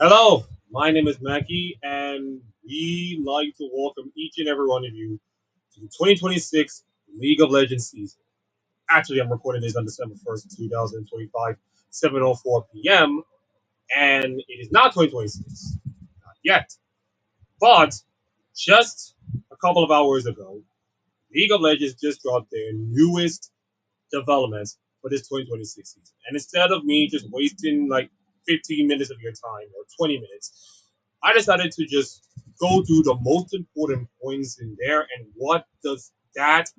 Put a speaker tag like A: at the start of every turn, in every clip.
A: Hello, my name is Mackie, and we like to welcome each and every one of you to the 2026 League of Legends season. Actually, I'm recording this on December 1st, 2025, 7:04 p.m., and it is not 2026, not yet. But just a couple of hours ago, League of Legends just dropped their newest developments for this 2026 season. And instead of me just wasting like 15 minutes of your time or 20 minutes, I decided to just go through the most important points in there and what does that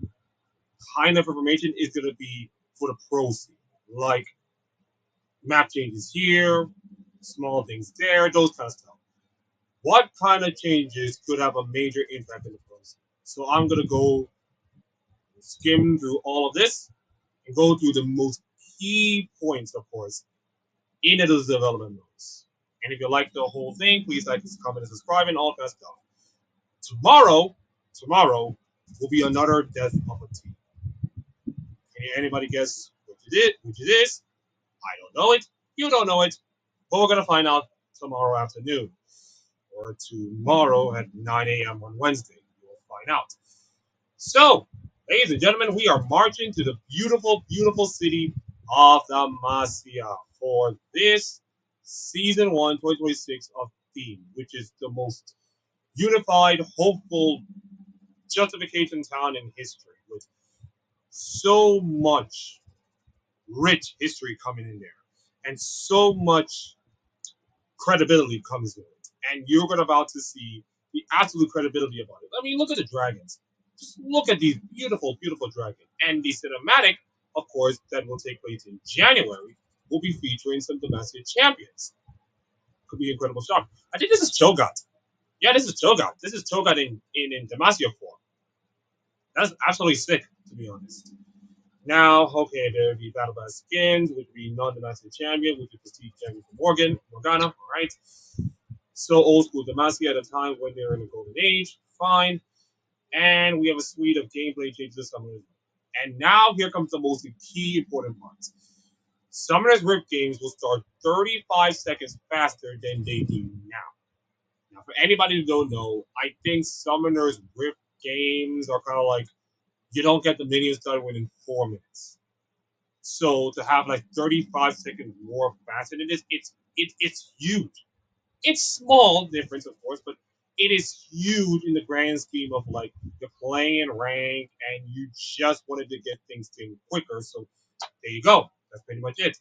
A: kind of information is going to be for the pro scene. Like map changes here, small things there, those kind of stuff. What kind of changes could have a major impact in the pro scene? So I'm going to go skim through all of this and go through the most key points, of course, in those development notes. And if you like the whole thing, please like, comment, and subscribe, and all that stuff. Tomorrow will be another death of a team. Can anybody guess what it is? Which it is? I don't know it. You don't know it. But we're gonna find out tomorrow afternoon or tomorrow at 9 a.m. on Wednesday. We'll find out. So, ladies and gentlemen, we are marching to the beautiful, beautiful city of Demacia for this season 1, 2026 of Theme, which is the most unified, hopeful justification town in history with so much rich history coming in there and so much credibility comes with it. And you're going to about to see the absolute credibility about it. I mean, look at the dragons. Just look at these beautiful, beautiful dragons. And the cinematic, of course, that will take place in January will be featuring some domestic champions. Could be incredible stuff. I think this is Cho'Gath. Yeah, this is Cho'Gath. This is Cho'Gath in Demacia form. That's absolutely sick, to be honest. Now, okay, there will be Battle by Skins, which would be non-domestic champion, which is Prestige champion for Morgana, all right. So old school Demacia at a time when they're in the golden age, fine. And we have a suite of gameplay changes to Summoners. And now here comes the most key important parts. Summoners Rift games will start 35 seconds faster than they do now. Now, for anybody who don't know, I think Summoners Rift games are kind of like you don't get the minions done within 4 minutes. So to have like 35 seconds more faster than this, it's huge. It's small difference, of course, but it is huge in the grand scheme of like you're playing rank and you just wanted to get things done quicker. So there you go. That's pretty much it.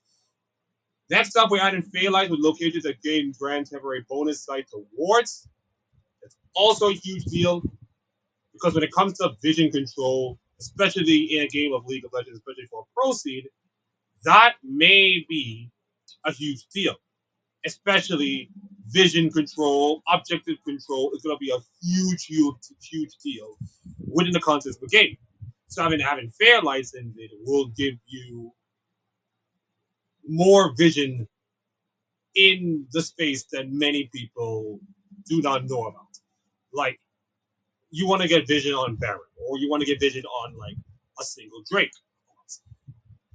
A: Next up, we added Phaelites with locations that gain grand temporary bonus sites awards. That's also a huge deal because when it comes to vision control, especially in a game of League of Legends, especially for a pro seed, that may be a huge deal. Especially vision control, objective control is going to be a huge, huge, huge deal within the context of the game. So having fair license it will give you more vision in the space that many people do not know about. Like you want to get vision on Baron, or you want to get vision on like a single Drake.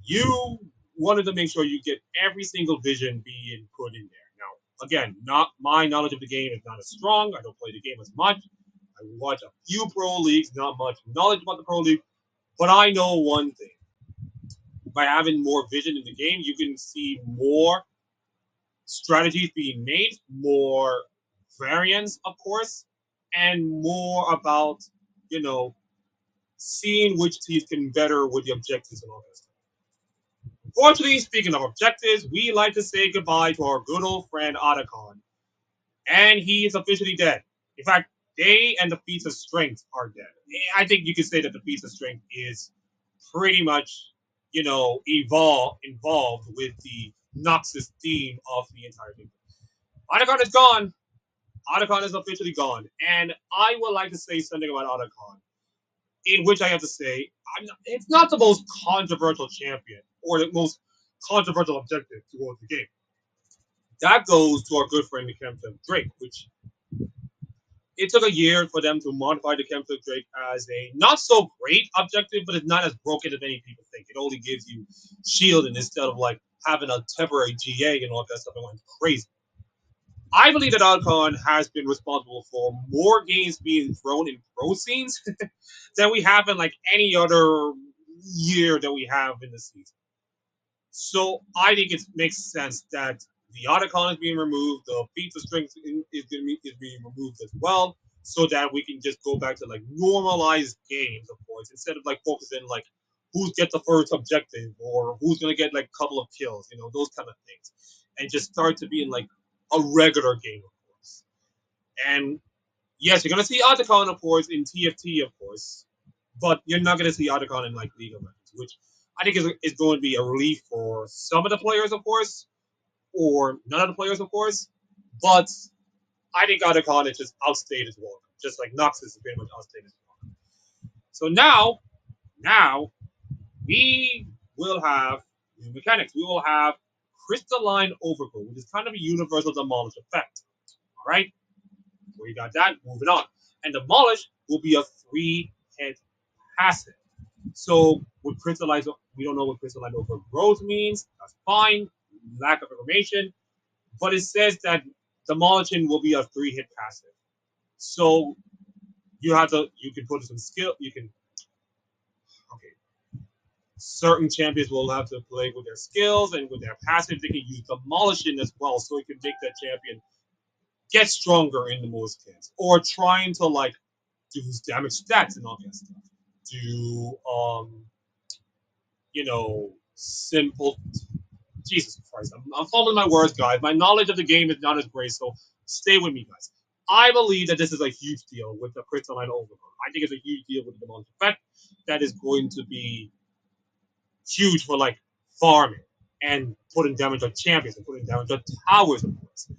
A: You wanted to make sure you get every single vision being put in there. Now, again, not my knowledge of the game is not as strong. I don't play the game as much. I watch a few pro leagues, not much knowledge about the pro league, but I know one thing. By having more vision in the game, you can see more strategies being made, more variants, of course, and more about, you know, seeing which teams can better with the objectives and all that stuff. Fortunately, speaking of objectives, we like to say goodbye to our good old friend Otacon. And he is officially dead. In fact, they and the feats of strength are dead. I think you could say that the feats of strength is pretty much, involved with the Noxus theme of the entire thing. Otacon is gone. Otacon is officially gone. And I would like to say something about Otacon, in which I have to say, it's not the most controversial champion or the most controversial objective towards the game. That goes to our good friend the Chemtech Drake, which it took a year for them to modify the Chemtech Drake as a not so great objective, but it's not as broken as many people think. It only gives you shielding instead of like having a temporary GA and all that stuff. It went crazy. I believe that Alcon has been responsible for more games being thrown in pro scenes than we have in like any other year that we have in the season. So I think it makes sense that the Otacon is being removed, the pizza strings is being removed as well, so that we can just go back to like normalized games, of course, instead of like focusing like who's get the first objective or who's gonna get like a couple of kills, those kind of things, and just start to be in like a regular game, of course. And yes, you're gonna see Otacon, of course, in TFT, of course, but you're not gonna see Otacon in like League of Legends, which I think is going to be a relief for some of the players, of course, or none of the players, of course. But I think Otacon is just outstayed as well, just like Noxus is pretty much outstayed as well. So now we will have new mechanics. We will have crystalline overgrowth, which is kind of a universal demolish effect. All right, we got that. Moving on, and demolish will be a three-hit passive. So with crystallize, we don't know what crystalline overgrowth means. That's fine. Lack of information, but it says that demolishing will be a three-hit passive. So you can put some skill. You can okay. Certain champions will have to play with their skills and with their passive. They can use demolishing as well, so it can make that champion get stronger in the most cases, or trying to like do damage stats and all that stuff. Do simple. Jesus Christ, I'm fumbling my words, guys. My knowledge of the game is not as great, so stay with me, guys. I believe that this is a huge deal with the crystalline overgrowth. I think it's a huge deal with the demolish effect that is going to be huge for like farming and putting damage on champions and putting damage on towers, of course.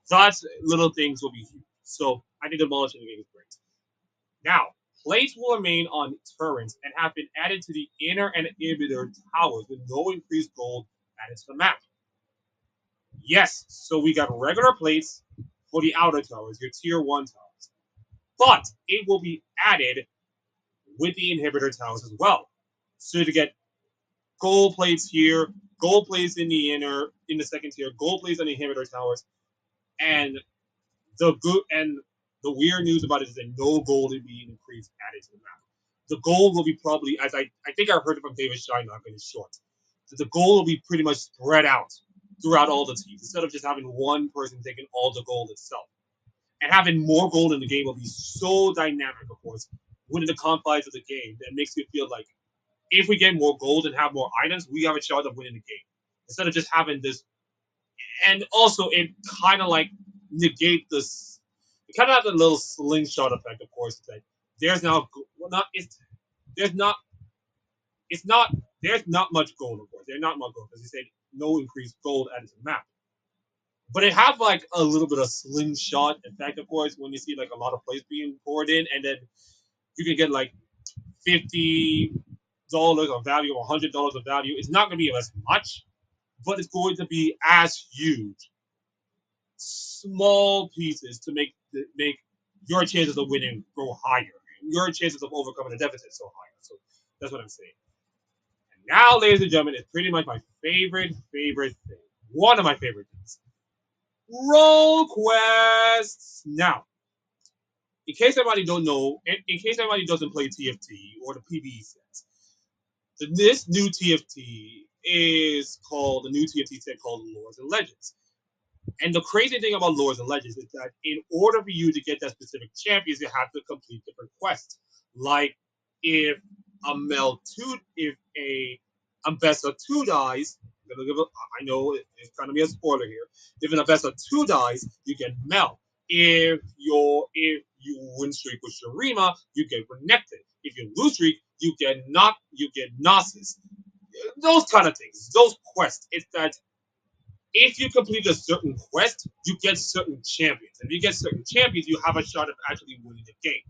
A: Such little things will be huge. So I think demolishing the game is great. Now, plates will remain on turrets and have been added to the inner and inhibitor towers with no increased gold added to the map. Yes, so we got regular plates for the outer towers, your tier 1 towers. But it will be added with the inhibitor towers as well. So to get gold plates here, gold plates in the second tier, gold plates on the inhibitor towers, and the weird news about it is that no gold is being increased added to the map. The gold will be probably, as I think I heard it from David Steinlock in his short, that the gold will be pretty much spread out throughout all the teams instead of just having one person taking all the gold itself. And having more gold in the game will be so dynamic, of course, within the confines of the game that makes me feel like if we get more gold and have more items, we have a shot of winning the game instead of just having this. And also, it kind of like negate this. It kind of has a little slingshot effect, of course. That there's now well, not it's there's not it's not there's not much gold, of course. There's not much gold, as you said, no increased gold added to the map. But it have like a little bit of slingshot effect, of course, when you see like a lot of plays being poured in, and then you can get like $50 of value or $100 of value. It's not going to be as much, but it's going to be as huge. Small pieces to make your chances of winning grow higher, your chances of overcoming the deficit so higher. So that's what I'm saying. And now, ladies and gentlemen, it's pretty much my favorite thing. One of my favorite things. Role quests. Now, in case everybody don't know, in case everybody doesn't play TFT or the PvE sets, this new TFT is called the new TFT set called Lords and Legends. And the crazy thing about Lords and Legends is that in order for you to get that specific champions, you have to complete different quests. Like if if a Ambessa 2 dies, I know it's going to be a spoiler here. If an Ambessa 2 dies, you get Mel. If you win streak with Shurima, you get Renekton. If you lose streak, you get Gnosis. Those kind of things. Those quests. It's that if you complete a certain quest, you get certain champions. If you get certain champions, you have a shot of actually winning the game.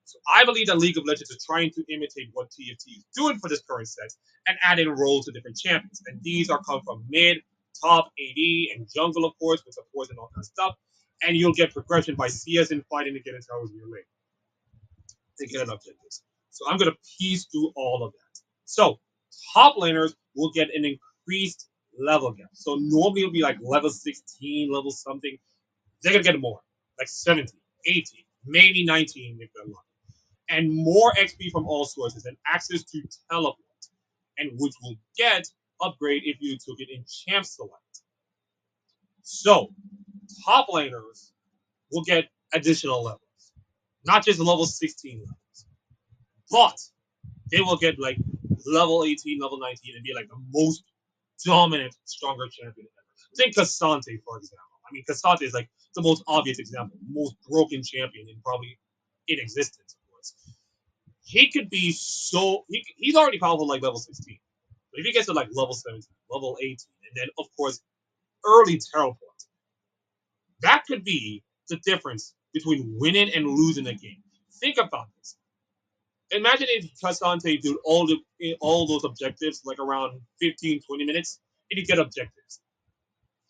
A: So I believe that League of Legends is trying to imitate what TFT is doing for this current set and adding roles to different champions. And these are come from mid, top, AD, and jungle, of course, with support and all kinds of stuff. And you'll get progression by CS and fighting to get into towers in your lane to get an objectives. So I'm going to piece through all of that. So top laners will get an increased level gap. So normally it'll be like level 16, level something. They're gonna get more, like 17, 18, maybe 19 if they're lucky, and more XP from all sources and access to teleport, and which will get upgrade if you took it in Champ Select. So top laners will get additional levels, not just level 16 levels, but they will get like level 18, level 19, and be like the most dominant, stronger champion ever. Think Cassante, for example. I mean, Cassante is like the most obvious example, most broken champion in probably in existence, of course. He could be he's already powerful like level 16. But if he gets to like level 17, level 18, and then of course early teleport, that could be the difference between winning and losing a game. Think about this. Imagine if Cassante did all those objectives like around 15, 20 minutes, and he get objectives.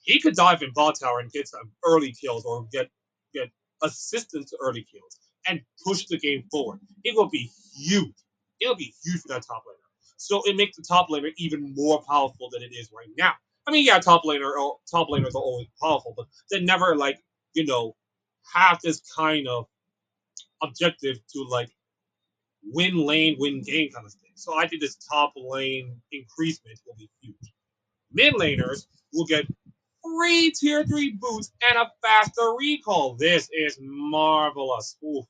A: He could dive in bot tower and get some early kills or get assistance to early kills and push the game forward. It will be huge. It will be huge for that top laner. So it makes the top laner even more powerful than it is right now. I mean, yeah, top laners are always powerful, but they never like you know have this kind of objective to like win lane, win game kind of thing. So I think this top lane increasement will be huge. Mid laners will get free tier 3 boots and a faster recall. This is marvelous. Ooh,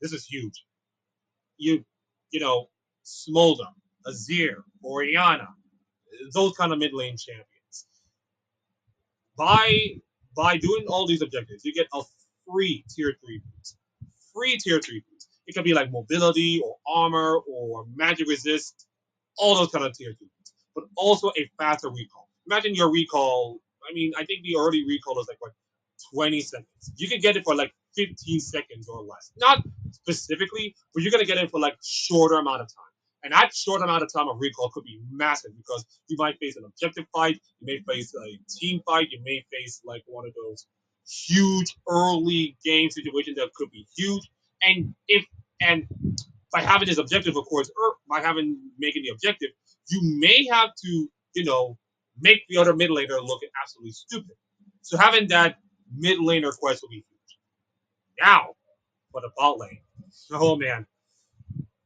A: this is huge. You you know, Smolder, Azir, Oriana, those kind of mid lane champions. By by doing all these objectives, you get a free tier 3 boots. Free tier 3 boots. It could be like mobility or armor or magic resist, all those kind of tier 2 boots. But also a faster recall. Imagine your recall. I mean, I think the early recall is like what 20 seconds. You can get it for like 15 seconds or less. Not specifically, but you're gonna get it for like shorter amount of time. And that short amount of time of recall could be massive because you might face an objective fight, you may face a team fight, you may face like one of those huge early game situations that could be huge. And by having this objective, of course, or by having making the objective, you may have to, make the other mid laner look absolutely stupid. So having that mid laner quest will be huge. Now for the bot lane. Oh man,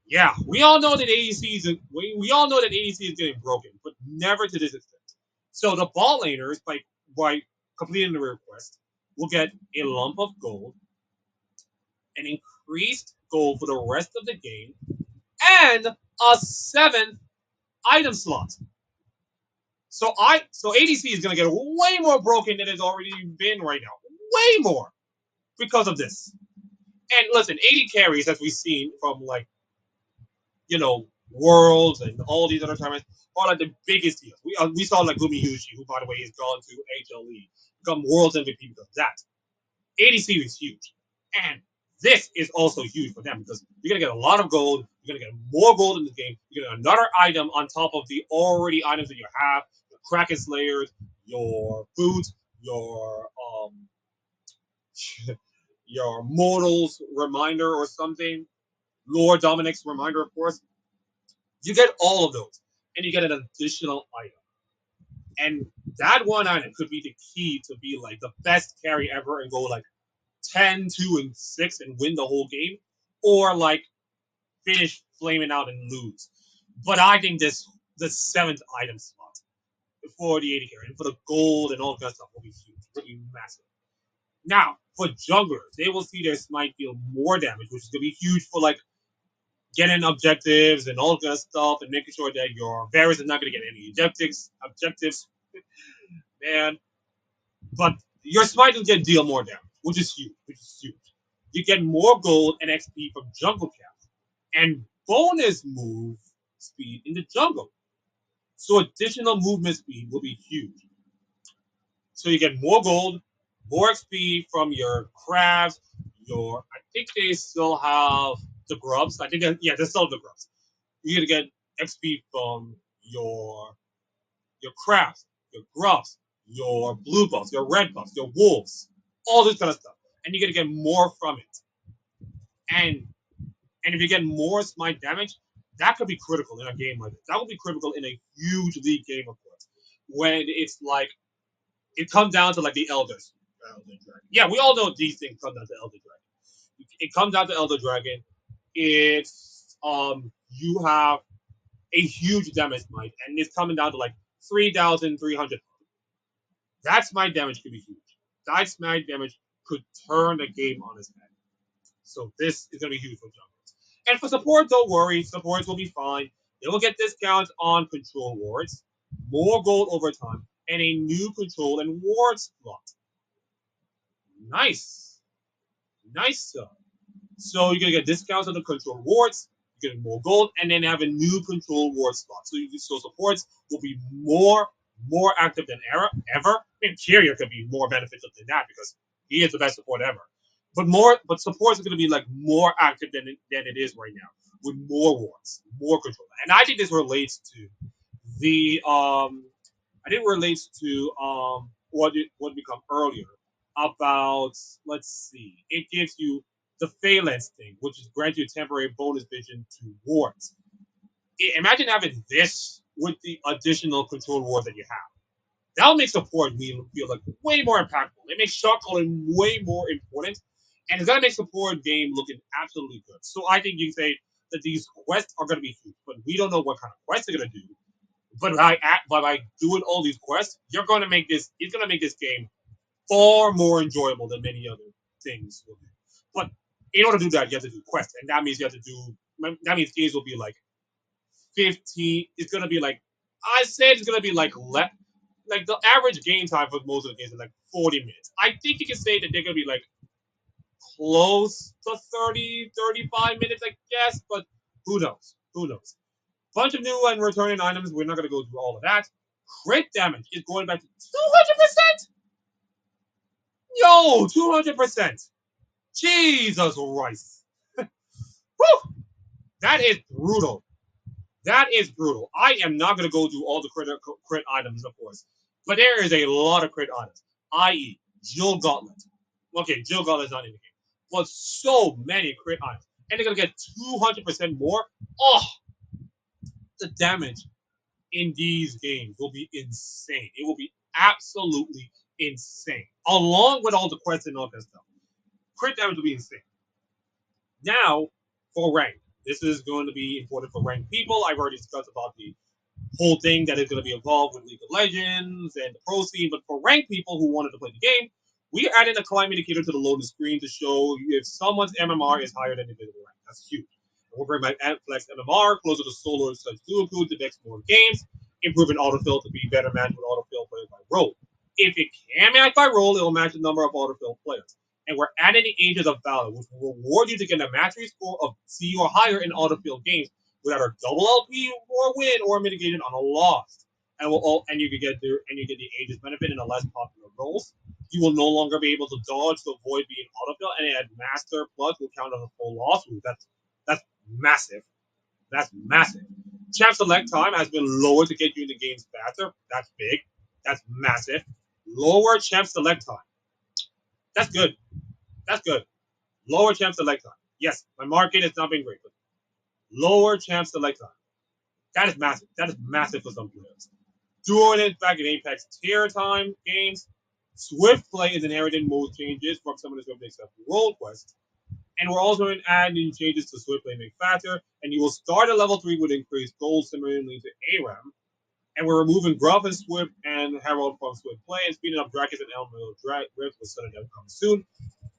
A: yeah, we all know that ADC is we all know that ADC is getting broken, but never to this extent. So the ball laners, by completing the request, will get a lump of gold, an increased gold for the rest of the game, and a seventh item slot. So ADC is gonna get way more broken than it's already been right now. Way more because of this. And listen, AD carries, as we've seen from like Worlds and all these other tournaments are like the biggest deals. We saw like Gumi Yushi, who by the way is gone to HLE, become Worlds MVP because of that. ADC is huge, and this is also huge for them because you're gonna get a lot of gold. You're gonna get more gold in the game. You're gonna get another item on top of the already items that you have: your Kraken Slayers, your boots, your Mortals Reminder or something. Lord Dominic's Reminder, of course. You get all of those, and you get an additional item. And that one item could be the key to be like the best carry ever and go like 10, 2, and 6 and win the whole game, or like finish flaming out and lose. But I think the seventh item slot for the 80 carry and for the gold and all that stuff will be huge, will be massive. Now, for jugglers, they will see their smite deal more damage, which is gonna be huge for like getting objectives and all that stuff and making sure that your Varus is not going to get any objectives, man. But your smite will get deal more damage, which is huge. You get more gold and XP from jungle cap and bonus move speed in the jungle. So additional movement speed will be huge. So you get more gold, more XP from your crabs. I think they still have the grubs. I think yeah, they still have the grubs. You're gonna get XP from your crafts, your grubs, your blue buffs, your red buffs, your wolves, all this kind of stuff, and you're gonna get more from it. And and if you get more smite damage, that could be critical in a game like this. That would be critical in a huge league game, of course, when it's like it comes down to like the elders. Elder Dragon. Yeah, we all know these things come down to Elder Dragon. It comes down to Elder Dragon. It's you have a huge damage might, and it's coming down to like 3,300. That's my damage could be huge. That's my damage could turn the game on its head. So this is gonna be huge for junglers. And for support, don't worry. Supports will be fine. They will get discounts on control wards, more gold over time, and a new control and ward slot. Nice, nice stuff. So you're gonna get discounts on the control wards, you get more gold, and then have a new control ward slot. So supports will be more active than ever. I mean, Kyria could be more beneficial than that because he is the best support ever. But supports are gonna be like more active than it is right now with more wards, more control. And I think this relates to the I think it relates to what we come earlier about, let's see, it gives you the phalanx thing, which is grant you temporary bonus vision to wards. Imagine having this with the additional control wards that you have. That'll make support feel like way more impactful. It makes shot calling way more important, and it's gonna make support game looking absolutely good. So I think you can say that these quests are gonna be huge, but we don't know what kind of quests they're gonna do. But by doing all these quests, you're gonna make this. It's gonna make this game far more enjoyable than many other things will do. But in order to do that, you have to do quests, and that means you have to do. That means games will be like 15. It's gonna be like I said. It's gonna be like the average game time for most of the games is like 40 minutes. I think you can say that they're gonna be like close to 30, 35 minutes, I guess. But who knows? Who knows? Bunch of new and returning items. We're not gonna go through all of that. Crit damage is going back to 200%. Yo, 200%. Jesus Christ. Whew, that is brutal. That is brutal. I am not going to go through all the crit items, of course. But there is a lot of crit items, i.e., Jill Gauntlet. Okay, Jill Gauntlet's not in the game. But so many crit items. And they're going to get 200% more. Oh, the damage in these games will be insane. It will be absolutely insane. Along with all the quests and all that stuff. Crit damage will be insane. Now, for rank. This is going to be important for ranked people. I've already discussed about the whole thing that is going to be involved with League of Legends and the pro scene. But for ranked people who wanted to play the game, we added a climb indicator to the loading screen to show if someone's MMR is higher than the visible rank. That's huge. And we'll bring back Flex MMR closer to solo such Sudoku to next more games, improving autofill to be better matched with autofill players by role. If it can match by role, it will match the number of autofill players. And we're adding the Ages of Valor, which will reward you to get a mastery score of C or higher in autofill games without a double LP or win or mitigation on a loss. And you can get the Ages benefit in the less popular roles. You will no longer be able to dodge to avoid being autofill, and at Master Plus will count as a full loss. Ooh, that's massive. That's massive. Champ select time has been lowered to get you into games faster. That's big. That's massive. Lower champ select time. That's good. That's good. Lower champ select time. Yes, my market has not been great, but lower champ select time. That is massive. That is massive for some players. Doing it back in Apex tier time games. Swift play is inherited most changes from some of the Swift except role quests. And we're also adding changes to Swift play make faster. And you will start at level 3 with increased gold similarly to ARAM. And we're removing Gruff and Swift and Herald from Swift play and speeding up Dracus and Elmo Rift with sudden death coming soon.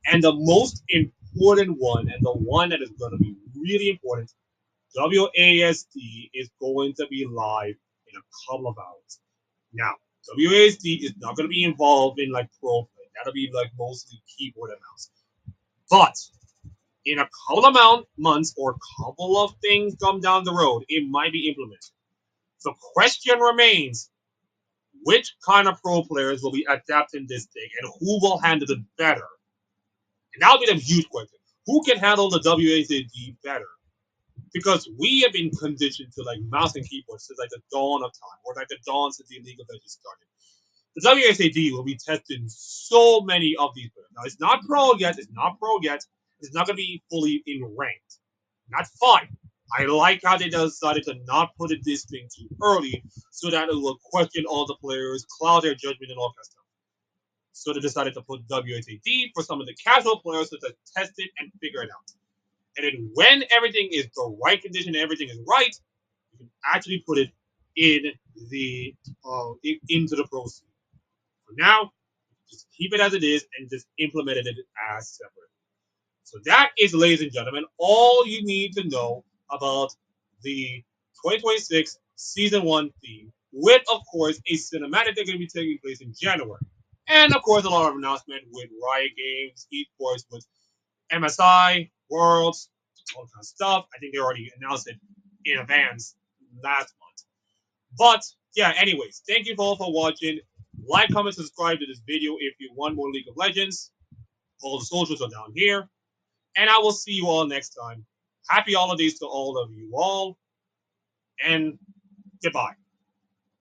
A: And the most important one, and the one that is going to be really important, WASD is going to be live in a couple of hours. Now, WASD is not going to be involved in like pro play. That'll be like mostly keyboard and mouse. But in a couple of months or couple of things come down the road, it might be implemented. The question remains, which kind of pro players will be adapting this thing and who will handle it better? And that'll be the huge question. Who can handle the WASD better? Because we have been conditioned to like mouse and keyboard since like the dawn of time, or like the dawn since the League of Legends started. The WSAD will be testing so many of these players. Now it's not pro yet. It's not pro yet. It's not going to be fully in ranked. That's fine. I like how they decided to not put it this thing too early, so that it will question all the players, cloud their judgment, and all that stuff. So they decided to put WSAD for some of the casual players to test it and figure it out. And then when everything is the right condition and everything is right, you can actually put it in the into the pro scene. For now, just keep it as it is and just implement it as separate. So that is, ladies and gentlemen, all you need to know about the 2026 season one theme, with of course a cinematic that's going to be taking place in January, and of course a lot of announcement with Riot Games, esports, with MSI, Worlds, all kind of stuff. I think they already announced it in advance last month. But yeah, anyways, thank you all for watching. Like, comment, subscribe to this video if you want more League of Legends. All the socials are down here. And I will see you all next time. Happy holidays to all of you all, and goodbye.